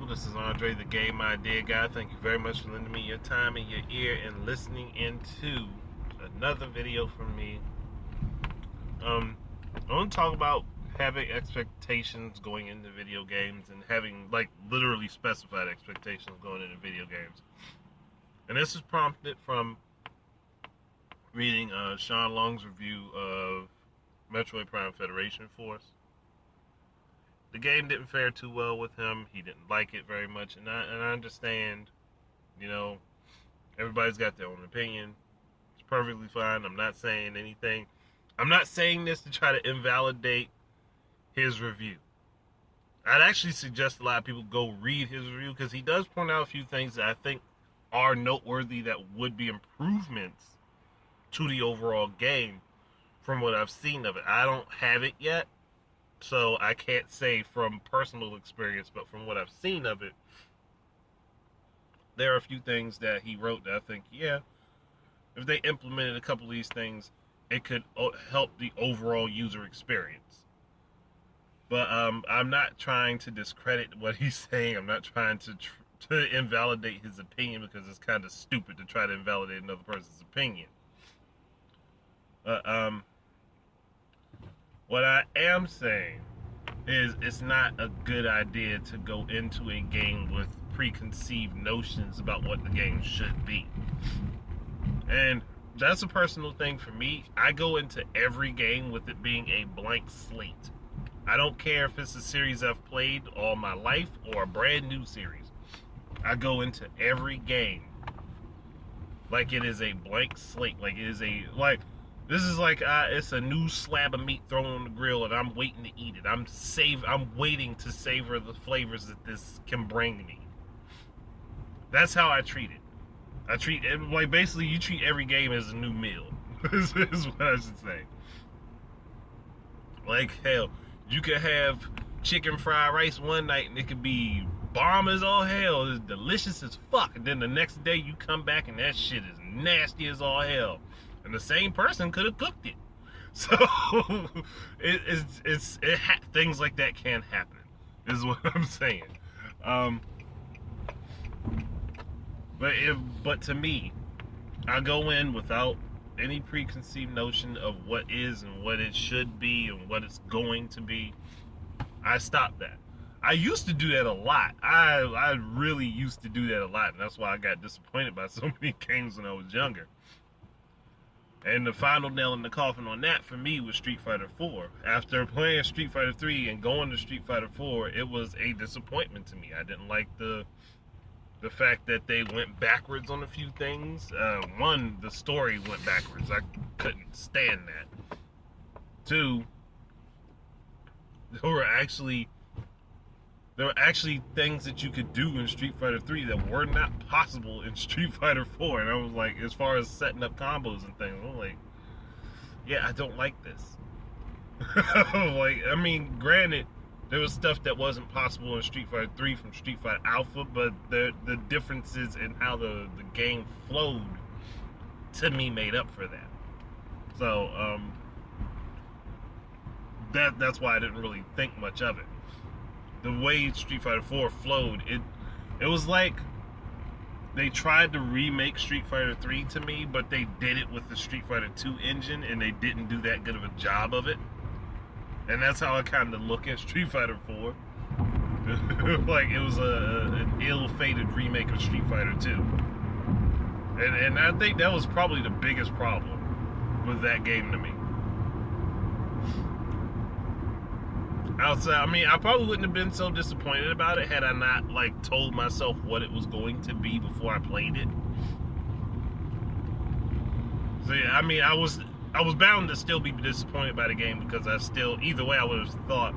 people? This is Andre, the Game Idea Guy. Thank you very much for lending me your time and your ear and listening into another video from me. I want to talk about having expectations going into video games and having, like, literally specified expectations going into video games. And this is prompted from reading Sean Long's review of Metroid Prime Federation Force. The game didn't fare too well with him. He didn't like it very much, and I understand. You know, everybody's got their own opinion. It's perfectly fine. I'm not saying anything. I'm not saying this to try to invalidate his review. I'd actually suggest a lot of people go read his review because he does point out a few things that I think are noteworthy that would be improvements to the overall game from what I've seen of it. I don't have it yet, so I can't say from personal experience, but from what I've seen of it, there are a few things that he wrote that I think, yeah, if they implemented a couple of these things, it could help the overall user experience. But I'm not trying to discredit what he's saying. I'm not trying to invalidate his opinion because it's kind of stupid to try to invalidate another person's opinion. What I am saying is it's not a good idea to go into a game with preconceived notions about what the game should be. And that's a personal thing for me. I go into every game with it being a blank slate. I don't care if it's a series I've played all my life or a brand new series. I go into every game like it is a blank slate. Like it is this is like it's a new slab of meat thrown on the grill, and I'm waiting to eat it. I'm waiting to savor the flavors that this can bring me. That's how I treat it. I treat it like basically you treat every game as a new meal. is what I should say. Like hell, you could have chicken fried rice one night and it could be bomb as all hell, it's delicious as fuck, and then the next day you come back and that shit is nasty as all hell. And the same person could have cooked it. So things like that can happen, is what I'm saying. But to me, I go in without any preconceived notion of what is and what it should be and what it's going to be. I stop that. I used to do that a lot. I really used to do that a lot, and that's why I got disappointed by so many games when I was younger. And the final nail in the coffin on that for me was Street Fighter 4. After playing Street Fighter 3 and going to Street Fighter 4, it was a disappointment to me. I didn't like the fact that they went backwards on a few things. One, the story went backwards. I couldn't stand that. Two, there were actually things that you could do in Street Fighter 3 that were not possible in Street Fighter 4. And I was like, as far as setting up combos and things, I'm like, yeah, I don't like this. Like, I mean, granted, there was stuff that wasn't possible in Street Fighter 3 from Street Fighter Alpha, but the differences in how the game flowed, to me, made up for that. So, that's why I didn't really think much of it. The way Street Fighter 4 flowed, it was like they tried to remake Street Fighter 3 to me, but they did it with the Street Fighter 2 engine, and they didn't do that good of a job of it. And that's how I kind of look at Street Fighter 4. Like it was an ill-fated remake of Street Fighter 2. And I think that was probably the biggest problem with that game to me. Outside, I mean, I probably wouldn't have been so disappointed about it had I not, like, told myself what it was going to be before I played it. So, yeah, I mean, I was bound to still be disappointed by the game because either way, I would have thought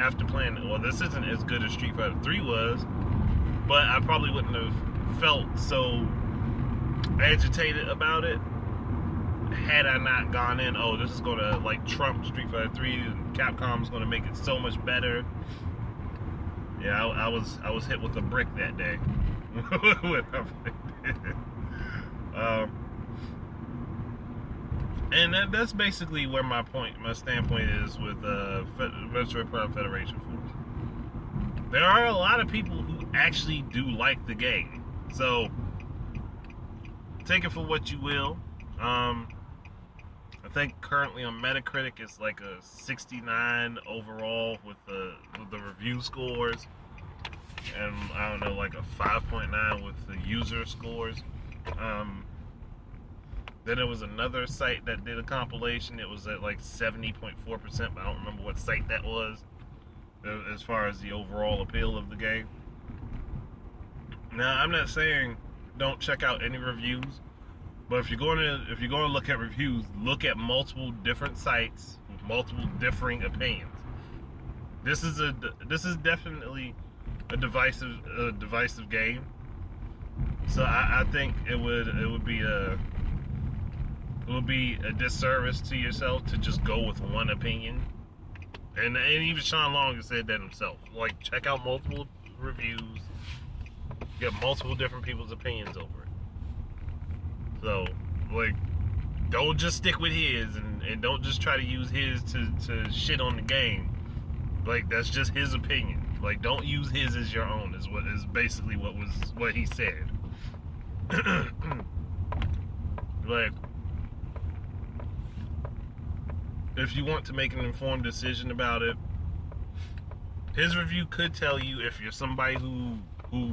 after playing it, well, this isn't as good as Street Fighter 3 was, but I probably wouldn't have felt so agitated about it had I not gone in, oh, this is going to, like, trump Street Fighter 3, and Capcom's going to make it so much better. Yeah, I was hit with a brick that day when I played it. And that's basically where my standpoint is with Metroid Prime Federation Force. there are a lot of people who actually do like the game. So take it for what you will. I think currently on Metacritic it's like a 69 overall with the review scores, and I don't know, like a 5.9 with the user scores. Um, then there was another site that did a compilation. It was at like 70.4%, but I don't remember what site that was as far as the overall appeal of the game. Now, I'm not saying don't check out any reviews, but if you're going to look at reviews, look at multiple different sites with multiple differing opinions. This is definitely a divisive game. So I think it would be a disservice to yourself to just go with one opinion. And even Sean Long has said that himself. Like, check out multiple reviews, get multiple different people's opinions over it. So, like, don't just stick with his, and don't just try to use his to shit on the game. Like, that's just his opinion. Like, don't use his as your own, is basically what he said. Like, if you want to make an informed decision about it, his review could tell you, if you're somebody who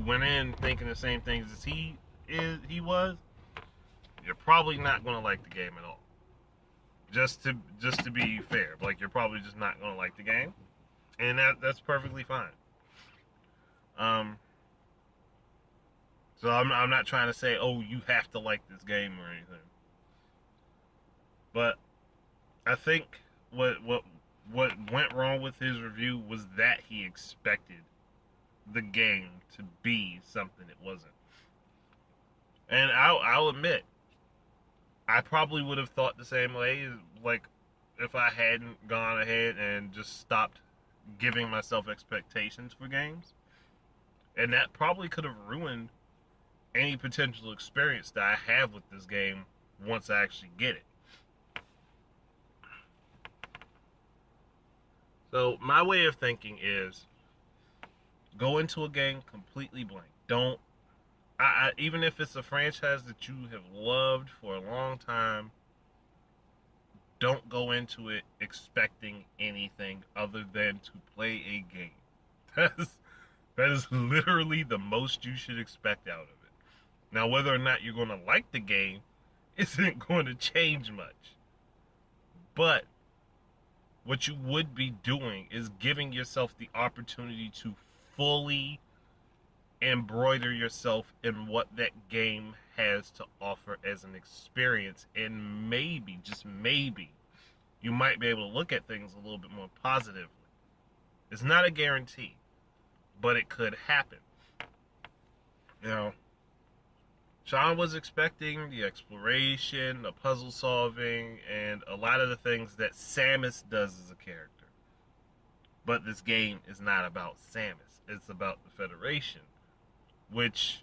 went in thinking the same things as he was, you're probably not going to like the game at all. Just to be fair, like, you're probably just not going to like the game, and that's perfectly fine. So I'm not trying to say, oh, you have to like this game or anything, but I think what went wrong with his review was that he expected the game to be something it wasn't. And I'll admit, I probably would have thought the same way, like, if I hadn't gone ahead and just stopped giving myself expectations for games. And that probably could have ruined any potential experience that I have with this game once I actually get it. So my way of thinking is, go into a game completely blank. Don't, even if it's a franchise that you have loved for a long time, don't go into it expecting anything other than to play a game. That is literally the most you should expect out of it. Now, whether or not you're going to like the game isn't going to change much. But what you would be doing is giving yourself the opportunity to fully embroider yourself in what that game has to offer as an experience, and maybe, just maybe, you might be able to look at things a little bit more positively. It's not a guarantee, but it could happen. You know, Sean was expecting the exploration, the puzzle solving, and a lot of the things that Samus does as a character. But this game is not about Samus. It's about the Federation, which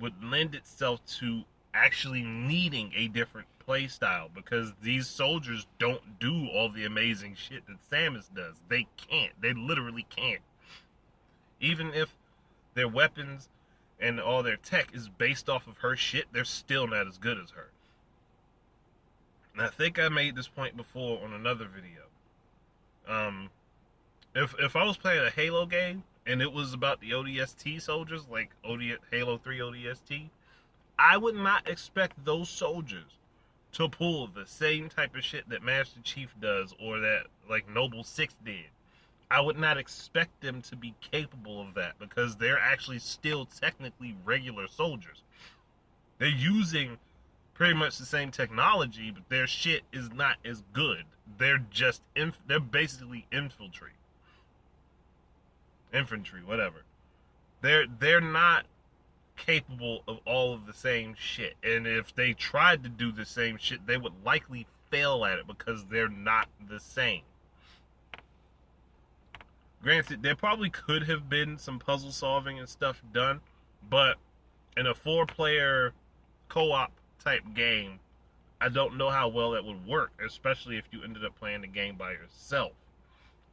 would lend itself to actually needing a different play style, because these soldiers don't do all the amazing shit that Samus does. They can't. They literally can't. Even if their weapons and all their tech is based off of her shit, they're still not as good as her. And I think I made this point before on another video. If I was playing a Halo game and it was about the ODST soldiers, like Halo 3 ODST, I would not expect those soldiers to pull the same type of shit that Master Chief does, or that, like, Noble Six did. I would not expect them to be capable of that, because they're actually still technically regular soldiers. They're using pretty much the same technology, but their shit is not as good. They're just they're basically infantry, whatever. They're not capable of all of the same shit, and if they tried to do the same shit, they would likely fail at it because they're not the same. Granted, there probably could have been some puzzle solving and stuff done, but in a 4-player co-op type game, I don't know how well that would work, especially if you ended up playing the game by yourself.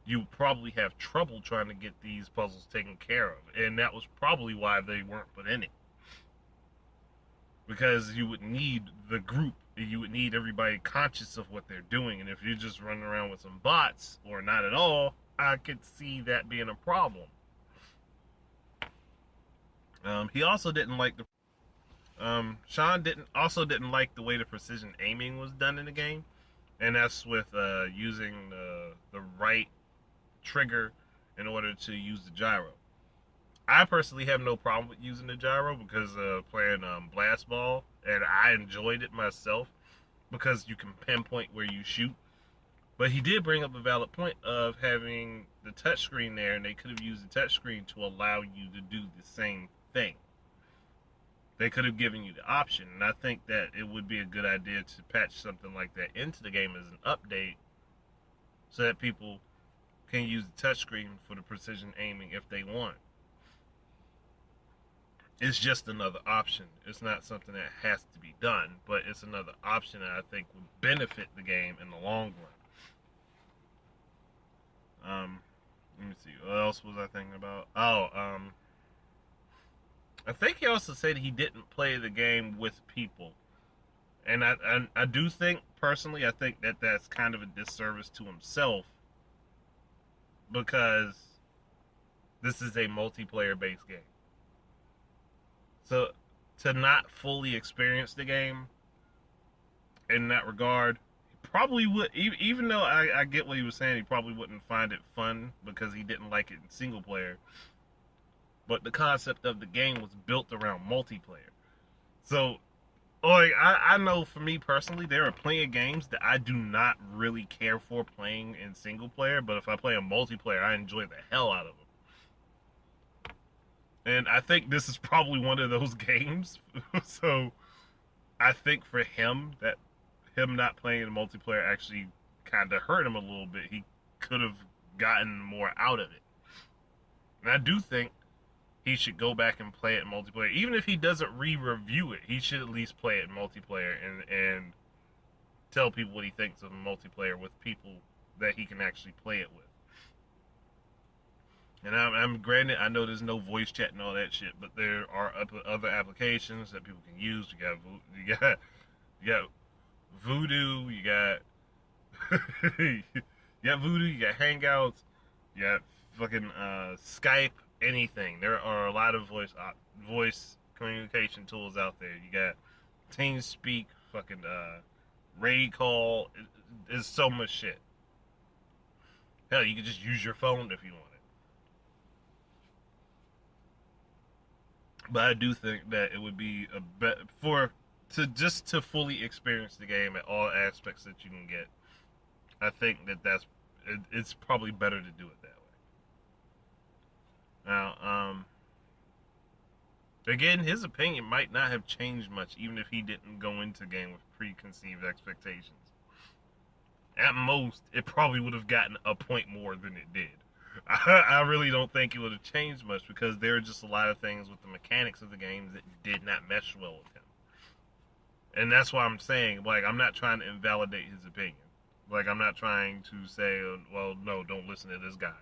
you probably have trouble trying to get these puzzles taken care of. And that was probably why they weren't put in it. Because you would need the group, you would need everybody conscious of what they're doing. And if you're just running around with some bots or not at all, I could see that being a problem. He also didn't like the Sean didn't like the way the precision aiming was done in the game, and that's with using the right trigger in order to use the gyro. I personally have no problem with using the gyro because playing Blast Ball, and I enjoyed it myself because you can pinpoint where you shoot. But he did bring up a valid point of having the touchscreen there, and they could have used the touchscreen to allow you to do the same thing. They could have given you the option, and I think that it would be a good idea to patch something like that into the game as an update so that people can use the touchscreen for the precision aiming if they want. It's just another option. It's not something that has to be done, but it's another option that I think would benefit the game in the long run. Let me see. What else was I thinking about? I think he also said he didn't play the game with people, and I do think personally, I think that that's kind of a disservice to himself because this is a multiplayer based game. So to not fully experience the game in that regard, he probably would, even though I get what he was saying, he probably wouldn't find it fun because he didn't like it in single player. But the concept of the game was built around multiplayer. So, like, I know for me personally, there are plenty of games that I do not really care for playing in single player, but if I play a multiplayer, I enjoy the hell out of them. And I think this is probably one of those games. So I think for him, that him not playing in multiplayer actually kind of hurt him a little bit. He could have gotten more out of it. And I do think he should go back and play it in multiplayer. Even if he doesn't re-review it, he should at least play it in multiplayer and tell people what he thinks of multiplayer with people that he can actually play it with. And I'm granted, I know there's no voice chat and all that shit, but there are other applications that people can use. You got Voodoo, you got you got Voodoo, you got Hangouts, you got fucking Skype, anything. There are a lot of voice communication tools out there. You got TeamSpeak, fucking Raid Call. There's so much shit. Hell, you could just use your phone if you want. But I do think that it would be a to fully experience the game at all aspects that you can get. I think it's probably better to do it that way. Now, again, his opinion might not have changed much, even if he didn't go into the game with preconceived expectations. At most, it probably would have gotten a point more than it did. I really don't think it would have changed much because there are just a lot of things with the mechanics of the game that did not mesh well with him. And that's why I'm saying, like, I'm not trying to invalidate his opinion. Like, I'm not trying to say, well, no, don't listen to this guy.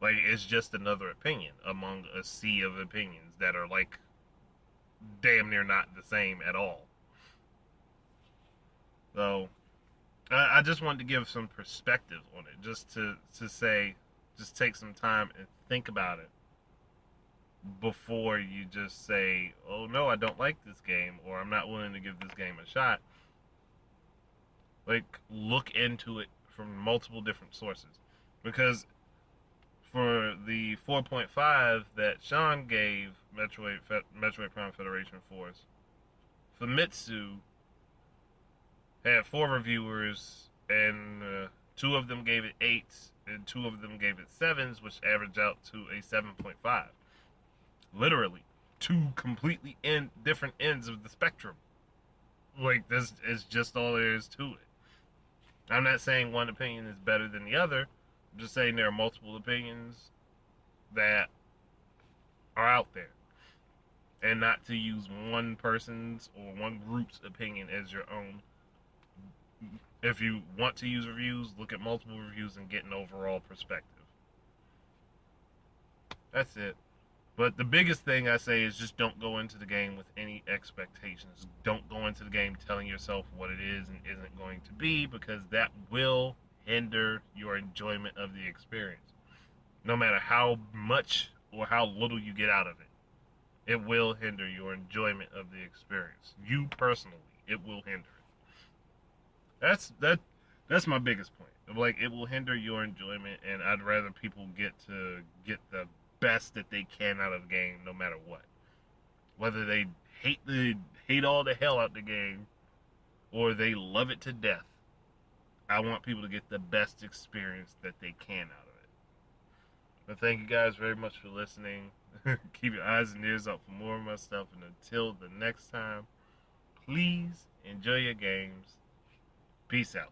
Like, it's just another opinion among a sea of opinions that are, like, damn near not the same at all. So, I just wanted to give some perspective on it, just to say, just take some time and think about it before you just say, oh no, I don't like this game, or I'm not willing to give this game a shot. Like, look into it from multiple different sources. Because for the 4.5 that Sean gave Metroid Prime Federation Force, Famitsu had 4 reviewers, and 2 of them gave it 8s, and 2 of them gave it 7s, which averaged out to a 7.5. Literally, 2 completely different ends of the spectrum. Like, this is just all there is to it. I'm not saying one opinion is better than the other. I'm just saying there are multiple opinions that are out there. And not to use one person's or one group's opinion as your own if you want to use reviews, look at multiple reviews and get an overall perspective. That's it. But the biggest thing I say is just don't go into the game with any expectations. Don't go into the game telling yourself what it is and isn't going to be, because that will hinder your enjoyment of the experience. No matter how much or how little you get out of it, it will hinder your enjoyment of the experience. You personally, it will hinder it. That's my biggest point. Like, it will hinder your enjoyment, and I'd rather people get the best that they can out of the game, no matter what. Whether they hate all the hell out the game or they love it to death, I want people to get the best experience that they can out of it. But thank you guys very much for listening. Keep your eyes and ears out for more of my stuff, and until the next time, please enjoy your games. Peace out.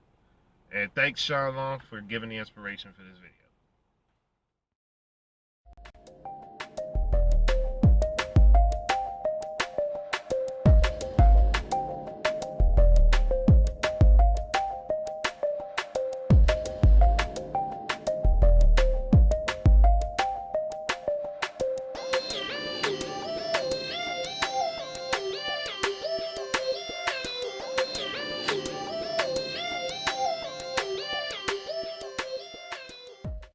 And thanks, Sean Long, for giving the inspiration for this video.